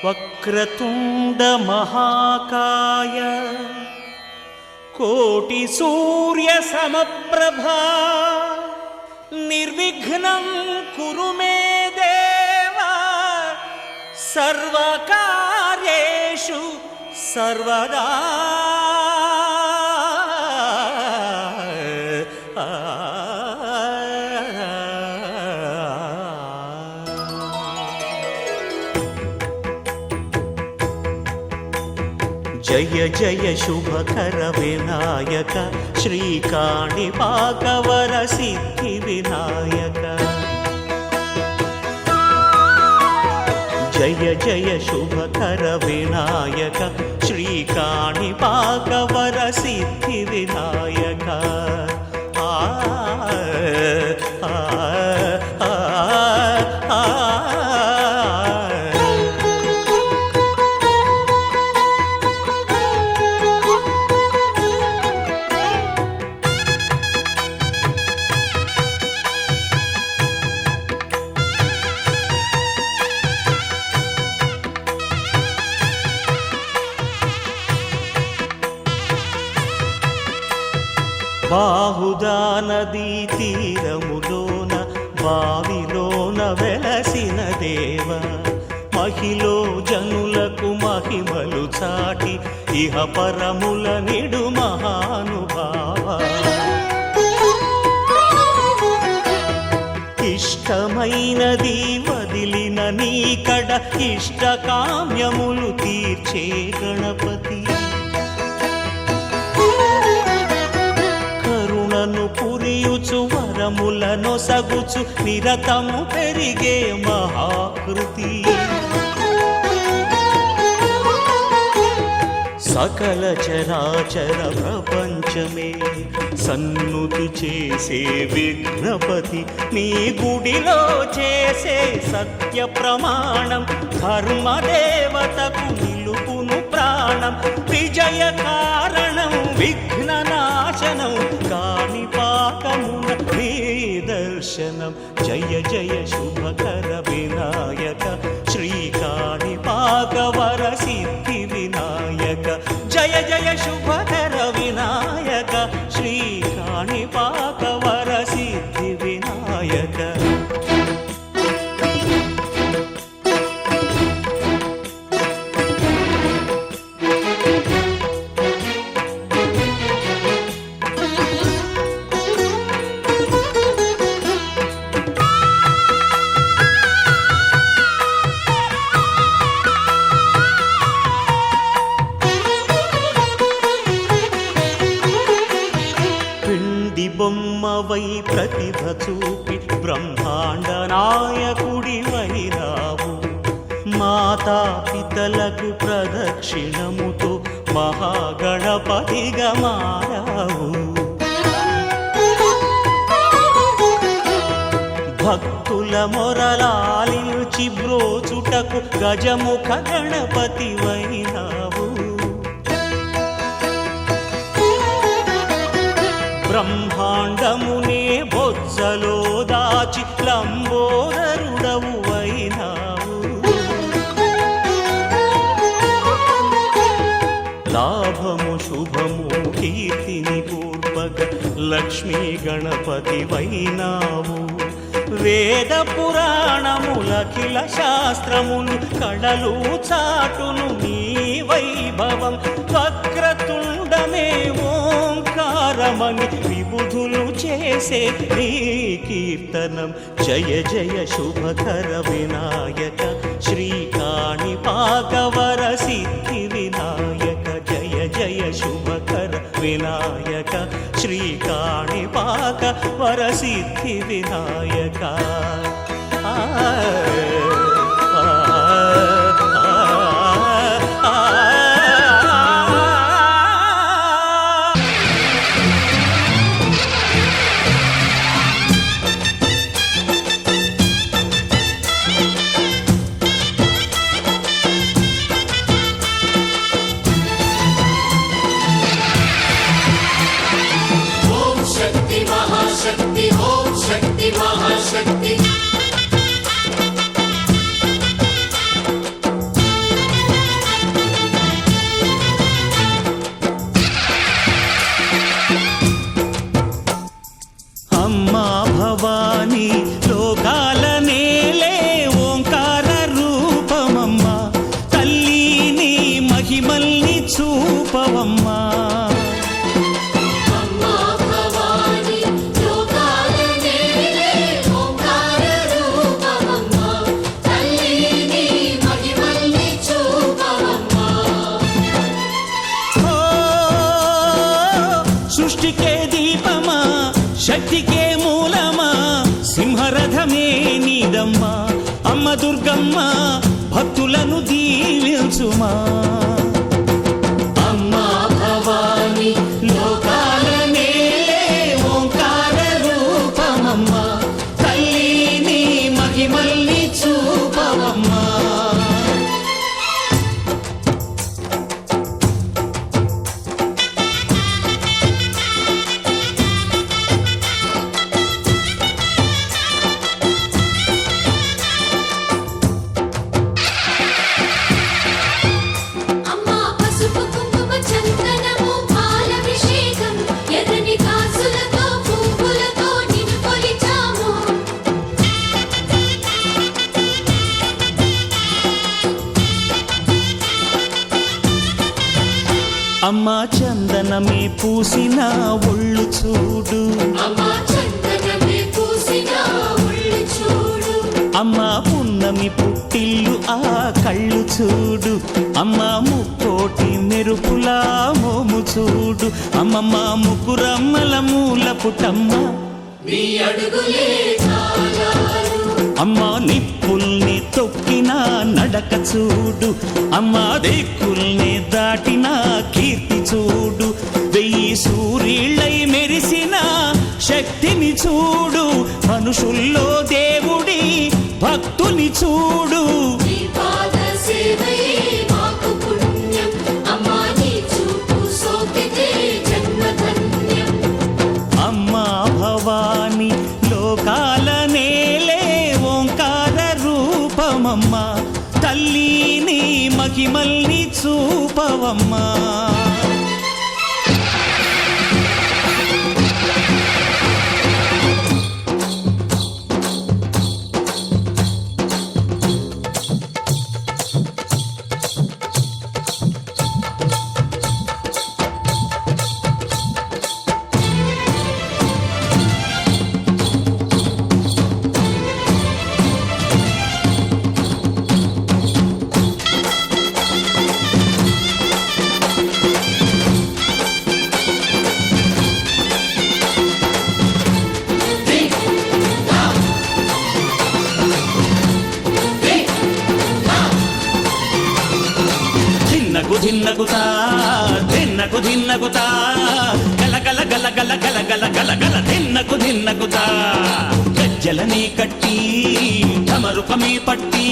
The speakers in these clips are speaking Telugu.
వక్రతుండ మహాకాయ కోటి సూర్య సమప్రభా నిర్విఘ్నం కురు మే దేవా సర్వకార్యేషు సర్వదా. జయ జయ శుభకర వినాయక శ్రీకాణిపాకవర సిద్ధి వినాయక. జయ జయ శుభకర వినాయక శ్రీకాణిపాకవర సిద్ధి వినాయక. బాహుదా నదీ తీరములోన బావిలోన వెలసిన దేవ మహిలో జనులకు మహిమలు చాటి ఇహ పరముల నిడు మహానుభావ. ఇష్టమైనది వదిలిన నీకడ ఇష్ట కామ్యములు తీర్చే గణపతి. పురియుచు వరములను సగుచు నిరతము పెరిగే మహాకృతి. సకల చరాచర ప్రపంచమే సన్నుతి చేసే విఘ్నపతి నీ గుడిలో చేసే సత్య ప్రమాణం ధర్మదేవతకు నిలుపును ప్రాణం. విజయ కారణం విఘ్న నాశనం కాణిపాకమున నీ దర్శనం. జయ జయ శుభకర వినాయక శ్రీకాణిపాకవర సిద్ధి వినాయక. జయ జయ శుభకర వినాయక శ్రీకాణిపాకవర సిద్ధి వినాయక. బొమ్మవై ప్రతిభ చూపి బ్రహ్మాండ నాయకుడి వైరావు. మాతా పితలకు ప్రదక్షిణముతో మహాగణపతిగా మారావు. భక్తుల మొరలాలించి బ్రోచుటకు గజముఖ గణపతి వైనావు. బ్రహ్మాండమునే బొజ్జలో దాచి లంబోదరుడవు అయినావు. లాభము శుభము కీర్తిని పూర్వక లక్ష్మీ గణపతి వైనావు. వేద పురాణములఖిల శాస్త్రములు కళలు చాటును నీ వైభవం. వక్రతుండమే ఓంకారమని విబుధులు చేసే నీ కీర్తనం. జయ జయ శుభకర వినాయక శ్రీకాణిపాకవర సిద్ధి వినాయక. జయ జయ శుభకర వినాయక శ్రీకాణిపాకవర సిద్ధి వినాయక. महाशक्ति శక్తికే మూలమా సింహరథమే నీదమ్మా అమ్మ దుర్గమ్మ భక్తులను దీవించుమా అమ్మా భవాని లోకాల నేలే ఓంకార రూపమమ్మా తల్లి నీ మహిమల్ని చూపవమ్మా అమ్మా పసుపు కుంకుమ చందనము పాలభిషేకం ఎర్రని కాసులతో పువ్వులతో నిన్ను కొలిచాము అమ్మా చందనమే పూసిన ఒళ్ళు చూడు అమ్మా చందనమే పూసిన ఒళ్ళు చూడు అమ్మా పున్నమి పుట్టిల్లు ఆ కళ్ళు చూడు అమ్మా ముక్కోటి మెరుపులా మోము చూడు అమ్మమ్మ ముగ్గురమ్మల మూల పుట్టమ్మ నీ అడుగులే చాలారు అమ్మా నిప్పుల్ని తొక్కిన నడక చూడు అమ్మా దిక్కుల్ని దాటిన కీర్తి చూడు వెయ్యి సూర్యుళ్ళై మెరిసిన శక్తిని చూడు మనుషుల్లో దేవుడి భక్తుని చూడు నీ పాద సేవయే మాకు పుణ్యం అమ్మా నీ చూపు సోకితే జన్మధన్యం అమ్మా భవాని లోకాల నేలే ఓంకార రూపమమ్మా తల్లి నీ మహిమల్ని చూపవమ్మా ధిన్నగుతా ధిన్నగుతా గల గల గల గల గల గల గల గల ధిన్నగుతా గజ్జలనే కట్టి తమరుపమే పట్టి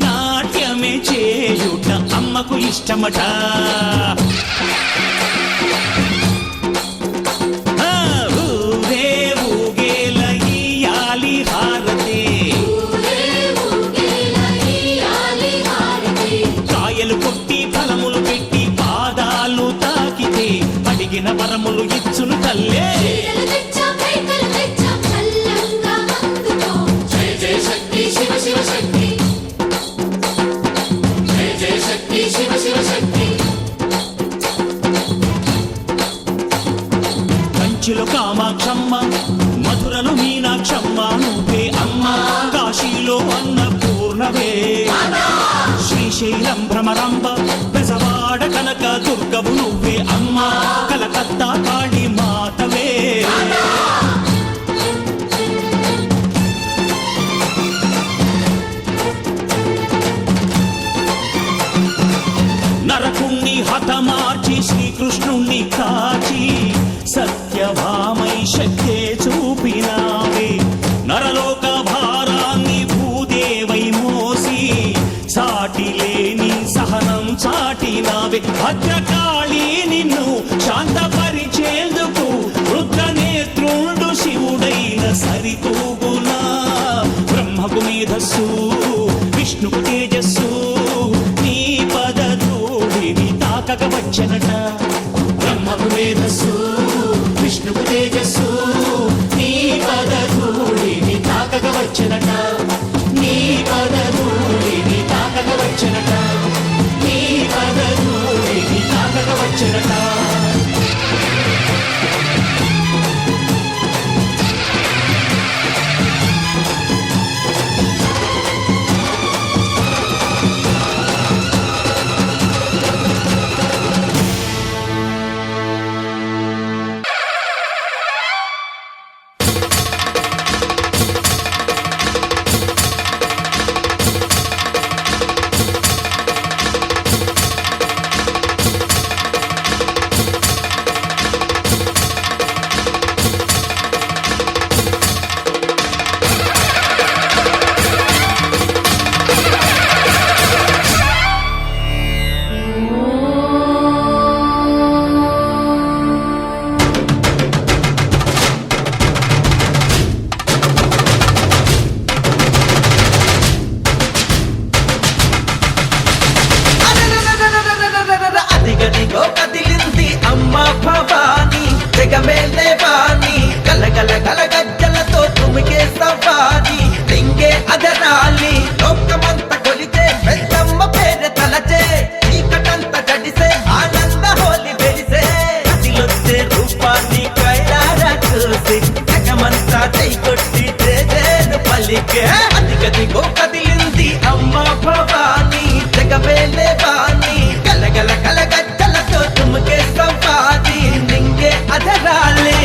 నాట్యమే చేయుట అమ్మకు ఇష్టమట ఊరే ఊగేల ఇయ్యాలి హారతి కాయలు కొట్టి ఫలములు పెట్టి పాదాలు తాకితే అడిగిన వరములు ఇచ్చును తల్లే జయ జయ శక్తి శివ శివ శక్తి జయ జయ శక్తి శివ శివ శక్తి కంచిలో కామాక్షమ్మ మధురలో మీనాక్షమ్మ నువ్వే అమ్మ కాశీలో అన్నపూర్ణవే శ్రీశైలం భ్రమరాంబ బెజవాడ కనక దుర్గవు నువ్వే అమ్మ కలకత్తా కాళీ మాతవే నరకుణ్ణి హతమార్చి శ్రీకృష్ణుణ్ణి కాచి సత్యభామై శక్తే చూపినావే నరలోక భారాన్ని భూదేవై మోసి సాటి లేని సహనం చాటినావే భద్రకాళి నిన్ను శాంతపరిచేందుకు రుద్రనేత్రుండు శివుడైన సరితూగునా బ్రహ్మకు మేధస్సు విష్ణుకు తేజస్సు నీ పదధూళిని తాకక వచ్చనట బ్రహ్మకు మేధస్సు విష్ణుకు తేజస్సు నీ పదధూళిని తాకక వచ్చనట నీ పదధూళిని తాకక వచ్చనట నీ పదధూళిని తాకక వచ్చనట జగమేలే వాణి గలగల కలగచ్చలతో తుమ్కే సంపాది నింగే అధరాలే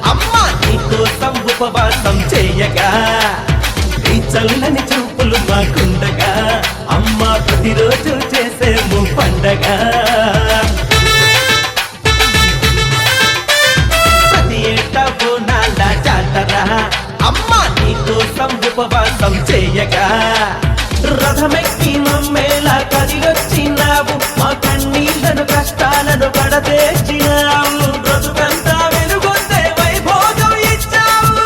అమ్మా నీకోసం ఉపవాసం చేయగా నీ చల్లని చూపులు మాకుండగా అమ్మా ప్రతిరోజు చేసేము పండగ ప్రతి ఏటా బోనాల జాతర అమ్మా నీకోసం ఉపవాసం చేయగా రథమెక్కి మమ్మేలా కదిలొచ్చినావు మా కన్నీళ్లను కష్టాలను పడతేర్చినావు బ్రతుకంతా వెలుగొందే వైభోగం ఇచ్చావు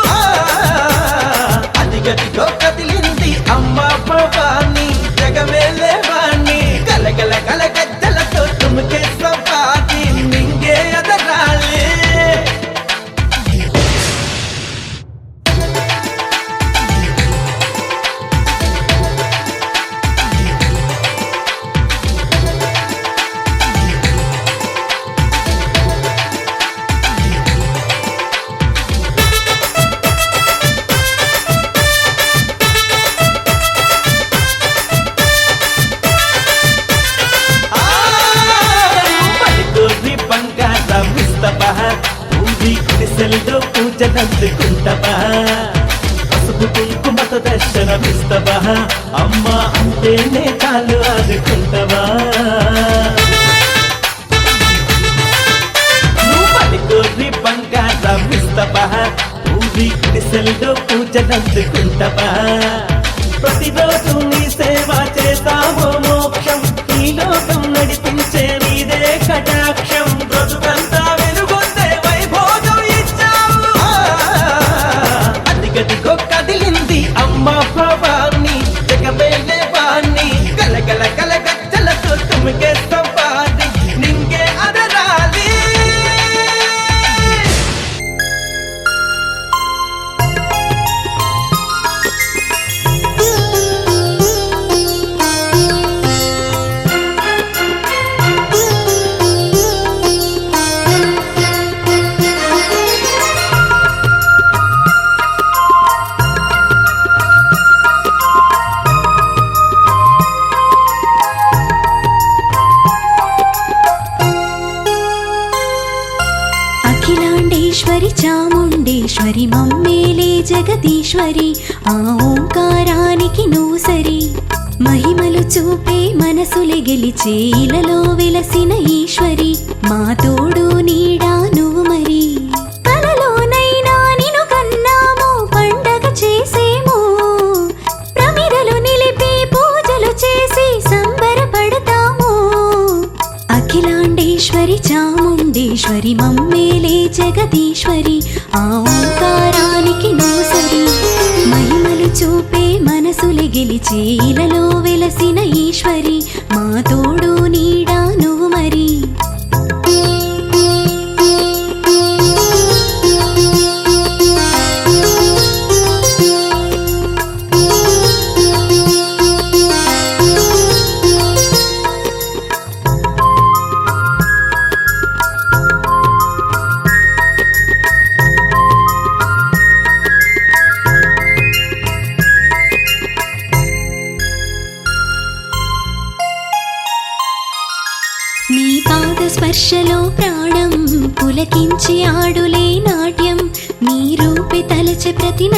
అదిగదిగో కదిలింది అమ్మ భవాని జగమేలే వాణి గలగల గలగజ్జలతో తుమ్కే సంపాది నింగే అదరాలే పూజనందుకుంటవా పసుపు కుంకుమతో దర్శనమిస్తవా అమ్మా అంటేనే చాలు ఆదుకుంటవా నువ్వు పలికోరి బంగారం ఇస్తవా ఊరి గుడిసెల్లో పూజనందుకుంటవా ప్రతిరోజు నీ సేవ చేస్తావో మోక్షం ఈ లోకం నడిపించే నీదే కటాక్షం బ్రతుకంతా వెలుగొందే వైభోగం ఇచ్చావు అదిగదిగో కదిలింది అమ్మ భవాని జగమేలే వాణి గలగల గలగచ్చలతో తుమ్కే సంపాది నింగే అదరాలి అఖిలాండేశ్వరి చాముండేశ్వరి మమ్మేలే జగదీశ్వరి ఆ ఓంకారానికి నువ్వు సరి మహిమలు చూపే మనసులే గెలిచే ఇలలో వెలసిన ఈశ్వరి మా తోడు నీడా నువ్వు మరి కలలోనైనా నిన్ను కన్నాము పండగ చేసేము ప్రమిదలు నిలిపి పూజలు చేసి సంబరపడతాము అఖిలాండేశ్వరి చాముండేశ్వరి మమ్మేలే జగదీశ్వరి ఆ ఓంకారానికి నువ్వు సరి మహిమలు చూపే మనసులే గెలిచే ఇలలో వెలసిన ఈశ్వరి మా తోడు నీడా నువ్వు మరి నీ పాద స్పర్శలో ప్రాణం పులకించి ఆడులే నాట్యం నీ రూపే తలచె ప్రతి